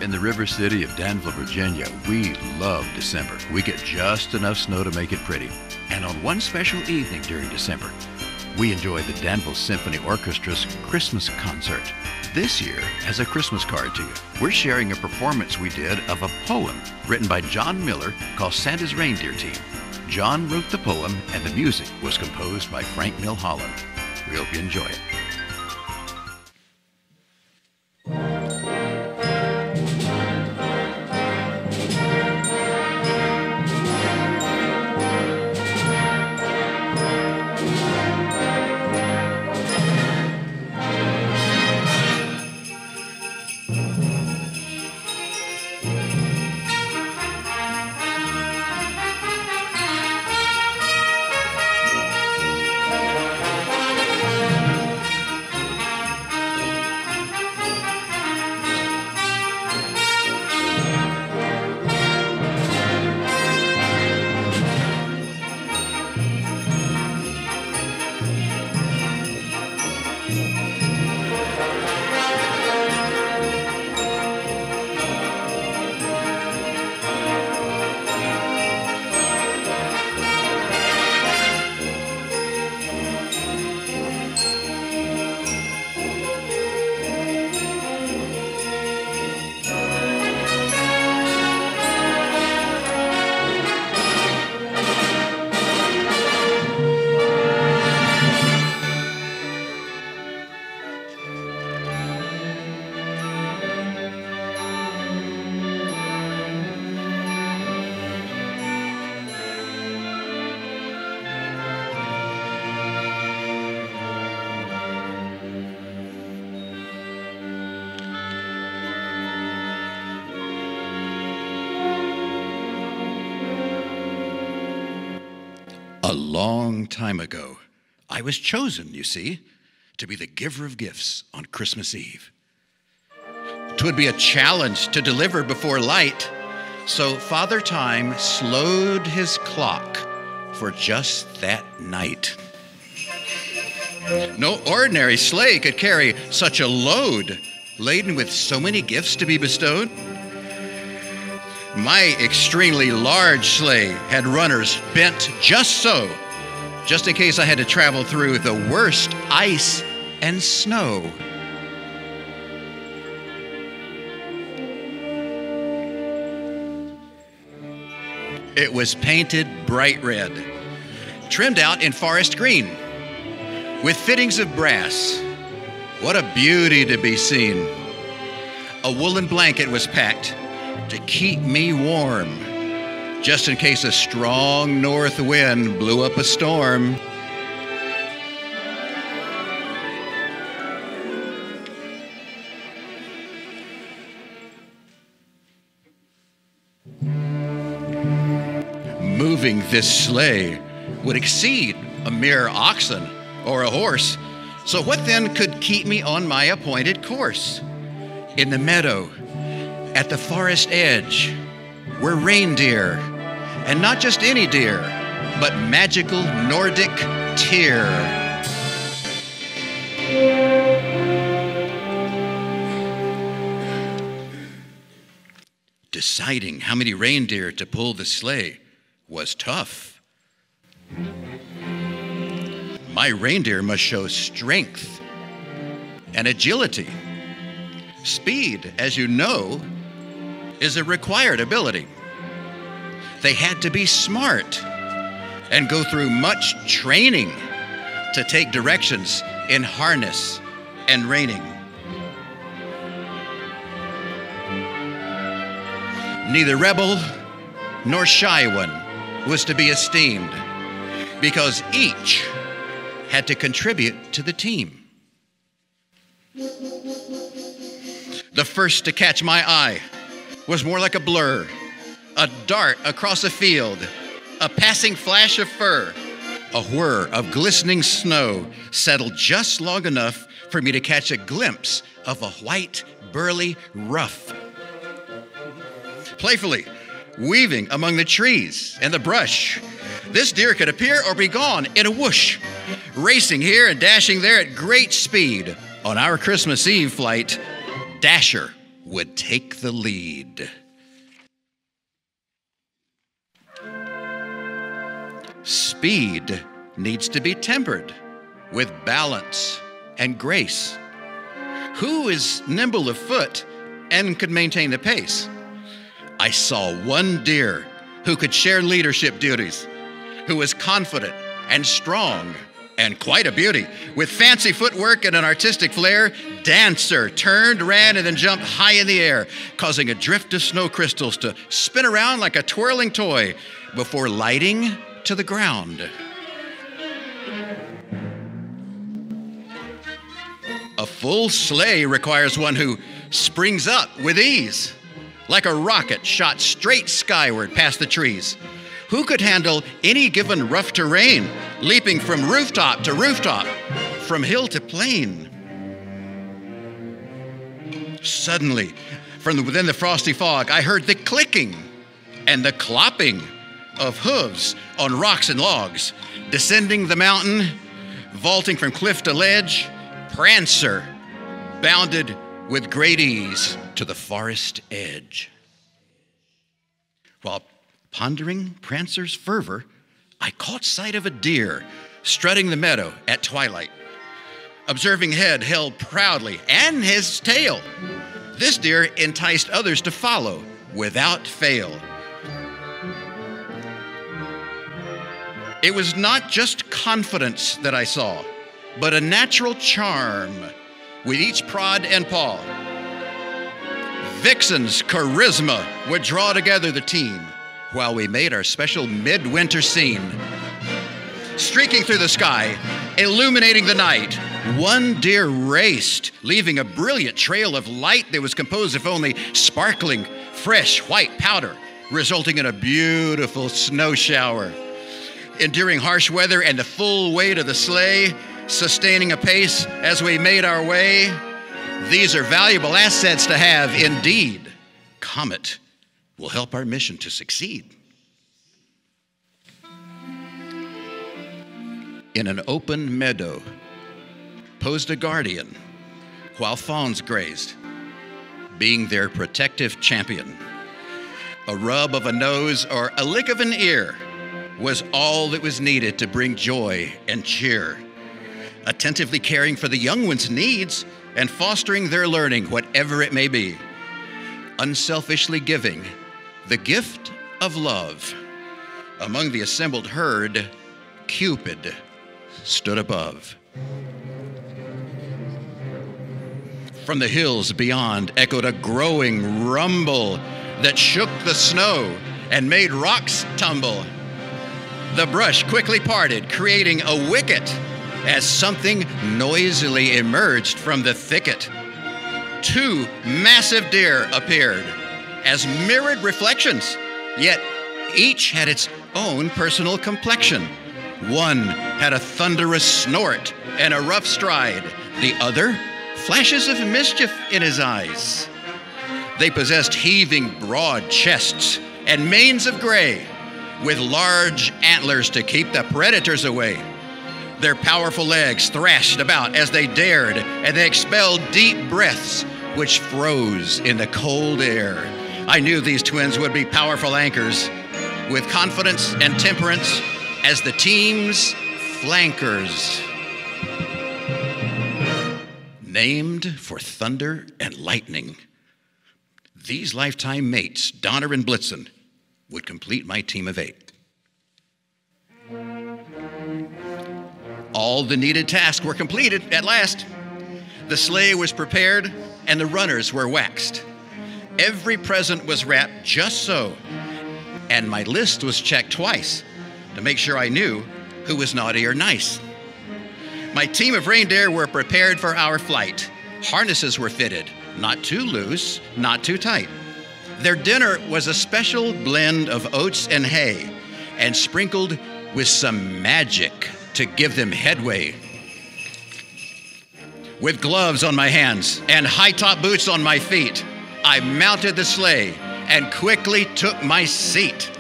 In the river city of Danville, Virginia, we love December. We get just enough snow to make it pretty. And on one special evening during December, we enjoy the Danville Symphony Orchestra's Christmas concert. This year, as a Christmas card to you, we're sharing a performance we did of a poem written by John Miller called Santa's Reindeer Team. John wrote the poem, and the music was composed by Frank Milholland. We hope you enjoy it. A long time ago, I was chosen, you see, to be the giver of gifts on Christmas Eve. 'Twould be a challenge to deliver before light, so Father Time slowed his clock for just that night. No ordinary sleigh could carry such a load, laden with so many gifts to be bestowed. My extremely large sleigh had runners bent just so, just in case I had to travel through the worst ice and snow. It was painted bright red, trimmed out in forest green, with fittings of brass. What a beauty to be seen. A woolen blanket was packed to keep me warm, just in case a strong north wind blew up a storm. Moving this sleigh would exceed a mere oxen or a horse. So what then could keep me on my appointed course? In the meadow, at the forest edge, were reindeer, and not just any deer, but magical Nordic tear. Deciding how many reindeer to pull the sleigh was tough. My reindeer must show strength and agility. Speed, as you know, is a required ability. They had to be smart and go through much training to take directions in harness and reining. Neither rebel nor shy one was to be esteemed, because each had to contribute to the team. The first to catch my eye was more like a blur, a dart across a field, a passing flash of fur. A whir of glistening snow settled just long enough for me to catch a glimpse of a white, burly ruff. Playfully weaving among the trees and the brush, this deer could appear or be gone in a whoosh, racing here and dashing there at great speed. On our Christmas Eve flight, Dasher would take the lead. Speed needs to be tempered with balance and grace. Who is nimble of foot and could maintain the pace? I saw one deer who could share leadership duties, who was confident and strong and quite a beauty. With fancy footwork and an artistic flair, Dancer turned, ran, and then jumped high in the air, causing a drift of snow crystals to spin around like a twirling toy before lighting to the ground. A full sleigh requires one who springs up with ease, like a rocket shot straight skyward past the trees. Who could handle any given rough terrain, leaping from rooftop to rooftop, from hill to plain? Suddenly, from within the frosty fog, I heard the clicking and the clopping of hooves on rocks and logs. Descending the mountain, vaulting from cliff to ledge, Prancer bounded with great ease to the forest edge. While pondering Prancer's fervor, I caught sight of a deer strutting the meadow at twilight. Observing head held proudly and his tail, this deer enticed others to follow without fail. It was not just confidence that I saw, but a natural charm with each prod and paw. Vixen's charisma would draw together the team while we made our special midwinter scene. Streaking through the sky, illuminating the night, one deer raced, leaving a brilliant trail of light that was composed of only sparkling, fresh white powder, resulting in a beautiful snow shower. Enduring harsh weather and the full weight of the sleigh, sustaining a pace as we made our way. These are valuable assets to have indeed. Comet will help our mission to succeed. In an open meadow posed a guardian while fawns grazed, being their protective champion. A rub of a nose or a lick of an ear was all that was needed to bring joy and cheer. Attentively caring for the young ones' needs and fostering their learning, whatever it may be. Unselfishly giving the gift of love. Among the assembled herd, Cupid stood above. From the hills beyond echoed a growing rumble that shook the snow and made rocks tumble. The brush quickly parted, creating a wicket as something noisily emerged from the thicket. Two massive deer appeared as mirrored reflections, yet each had its own personal complexion. One had a thunderous snort and a rough stride. The other, flashes of mischief in his eyes. They possessed heaving broad chests and manes of gray, with large antlers to keep the predators away. Their powerful legs thrashed about as they dared, and they expelled deep breaths which froze in the cold air. I knew these twins would be powerful anchors, with confidence and temperance as the team's flankers. Named for thunder and lightning, these lifetime mates, Donner and Blitzen, would complete my team of 8. All the needed tasks were completed at last. The sleigh was prepared and the runners were waxed. Every present was wrapped just so, and my list was checked twice to make sure I knew who was naughty or nice. My team of reindeer were prepared for our flight. Harnesses were fitted, not too loose, not too tight. Their dinner was a special blend of oats and hay, and sprinkled with some magic to give them headway. With gloves on my hands and high-top boots on my feet, I mounted the sleigh and quickly took my seat.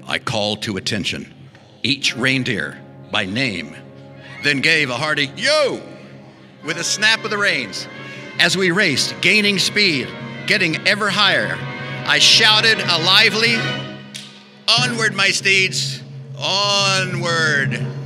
I called to attention each reindeer by name, then gave a hearty yo with a snap of the reins. As we raced, gaining speed, getting ever higher, I shouted a lively, "Onward, my steeds, onward!"